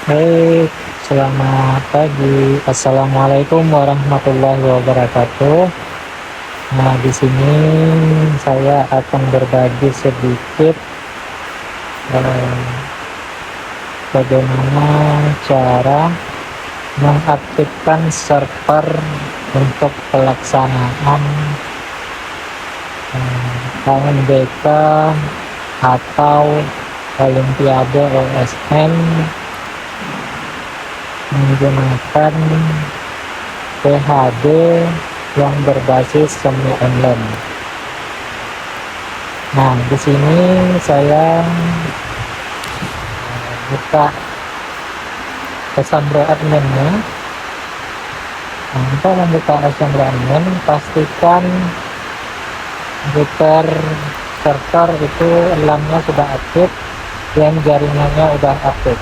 Baik, selamat pagi. Assalamualaikum warahmatullahi wabarakatuh. Nah, di sini saya akan berbagi sedikit eh, bagaimana cara mengaktifkan server untuk pelaksanaan UNBK atau Olimpiade OSN menggunakan PHD yang berbasis semi online. Nah, di sini saya buka assembly admin-nya. Nah, untuk membuka assembly admin, pastikan router server itu LAN-nya sudah aktif dan jaringannya sudah aktif.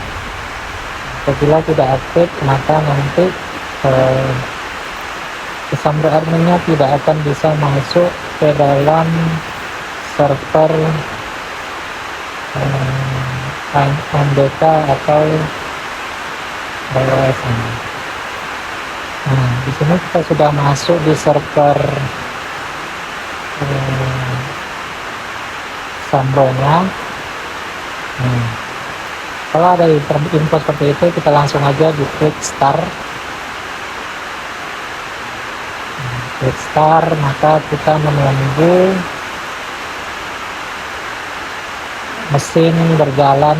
Apabila tidak aktif, maka nanti assembly admin-nya tidak akan bisa masuk ke dalam server MDK atau OSN. Nah, di sini kita sudah masuk di server Sambronya. Kalau ada info seperti itu, kita langsung aja di klik start. Klik start, maka kita menunggu mesin berjalan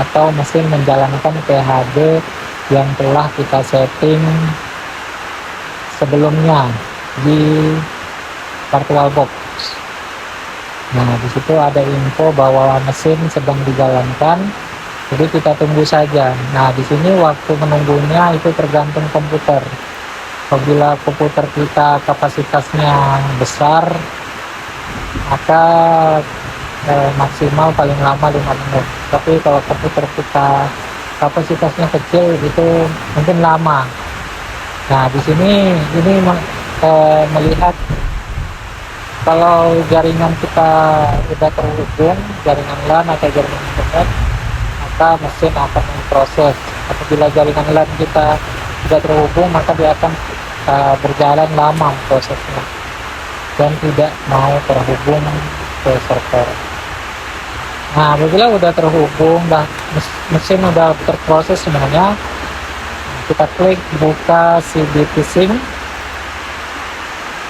atau mesin menjalankan PHD yang telah kita setting sebelumnya di VirtualBox. Nah, di situ ada info bahwa mesin sedang dijalankan, jadi kita tunggu saja. Nah, di sini waktu menunggunya itu tergantung komputer. Apabila komputer kita kapasitasnya besar, maka maksimal paling lama 5 menit. Tapi kalau komputer kita kapasitasnya kecil, itu mungkin lama. Nah, di sini ini melihat kalau jaringan kita sudah terhubung, jaringan LAN atau jaringan internet, maka mesin akan memproses. Apabila jaringan LAN kita tidak terhubung, maka dia akan berjalan lama prosesnya dan tidak mau terhubung ke server. Nah, apabila sudah terhubung, mesin sudah terproses semuanya, kita klik buka CBT SIM.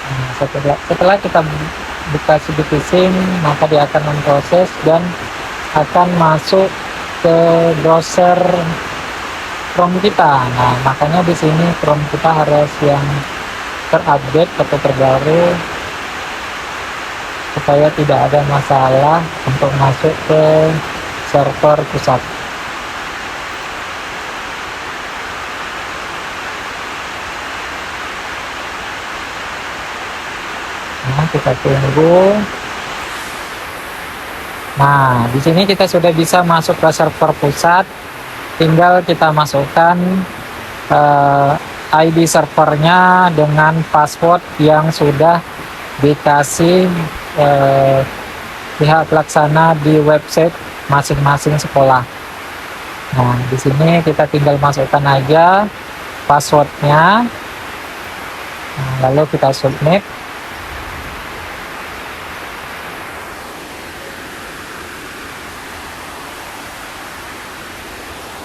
Nah, setelah kita buka CBT SIM, maka dia akan memproses dan akan masuk ke browser Chrome kita. Nah, makanya di sini Chrome kita harus yang terupdate atau terbaru supaya tidak ada masalah untuk masuk ke server pusat. Nah, kita tunggu. Nah, di sini kita sudah bisa masuk ke server pusat. Tinggal kita masukkan ID servernya dengan password yang sudah dikasih pihak pelaksana di website masing-masing sekolah. Nah, di sini kita tinggal masukkan aja passwordnya. Nah, lalu kita submit.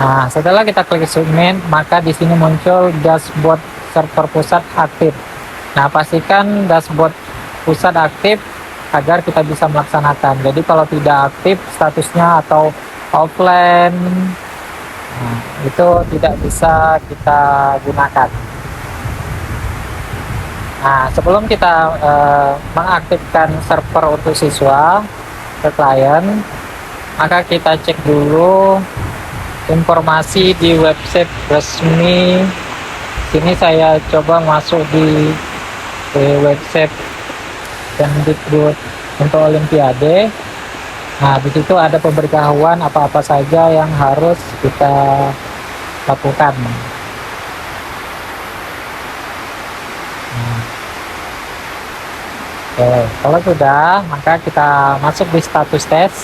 Nah, setelah kita klik submit, maka di sini muncul dashboard server pusat aktif. Nah, pastikan dashboard pusat aktif agar kita bisa melaksanakan. Jadi kalau tidak aktif statusnya atau offline, nah, itu tidak bisa kita gunakan. Nah, sebelum kita mengaktifkan server untuk siswa ke klien, maka kita cek dulu informasi di website resmi. Sini saya coba masuk di website Kemdikbud untuk Olimpiade. Nah, di situ ada pemberitahuan apa-apa saja yang harus kita lakukan. Oke, kalau sudah, maka kita masuk di status tes.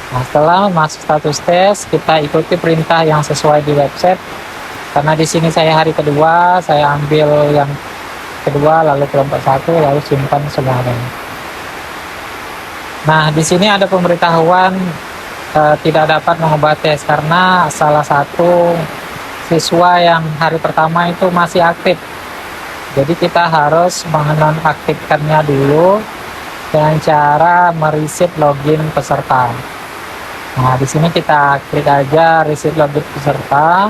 Nah, setelah masuk status tes, kita ikuti perintah yang sesuai di website. Karena di sini saya hari kedua, saya ambil yang kedua, lalu kelompok 1, lalu simpan semuanya. Nah, di sini ada pemberitahuan tidak dapat mengubah tes karena salah satu siswa yang hari pertama itu masih aktif. Jadi kita harus menonaktifkannya dulu dengan cara mereset login peserta. Nah, di sini kita klik aja reset login peserta.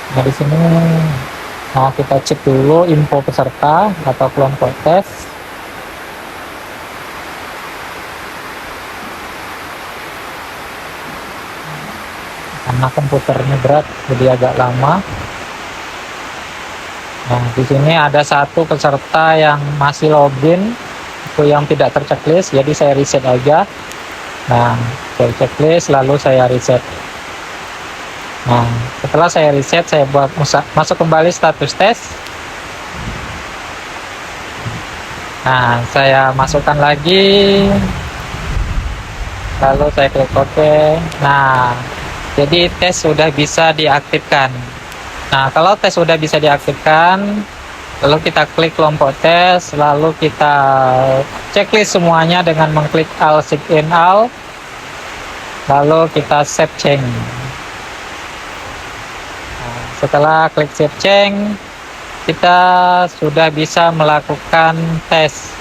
Nah, di sini kita cek dulu info peserta atau kelompok tes. Karena komputernya berat, jadi agak lama. Nah, di sini ada satu peserta yang masih login, itu yang tidak terchecklist, jadi saya reset aja. Nah, saya checklist, lalu saya reset. Nah, setelah saya reset, saya buat masuk kembali status tes. Nah, saya masukkan lagi, lalu saya klik OK. Nah, jadi tes sudah bisa diaktifkan. Nah, kalau tes sudah bisa diaktifkan, lalu kita klik kelompok tes, lalu kita checklist semuanya dengan mengklik all sign all, lalu kita save change. Nah, setelah klik save change, kita sudah bisa melakukan tes.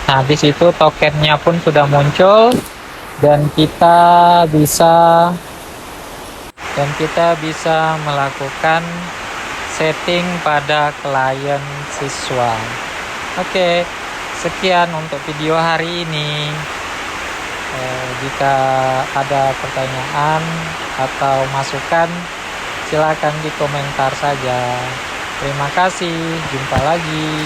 Nah, di situ tokennya pun sudah muncul dan kita bisa melakukan setting pada klien siswa. Oke, sekian untuk video hari ini. Jika ada pertanyaan atau masukan, silakan di komentar saja. Terima kasih, jumpa lagi.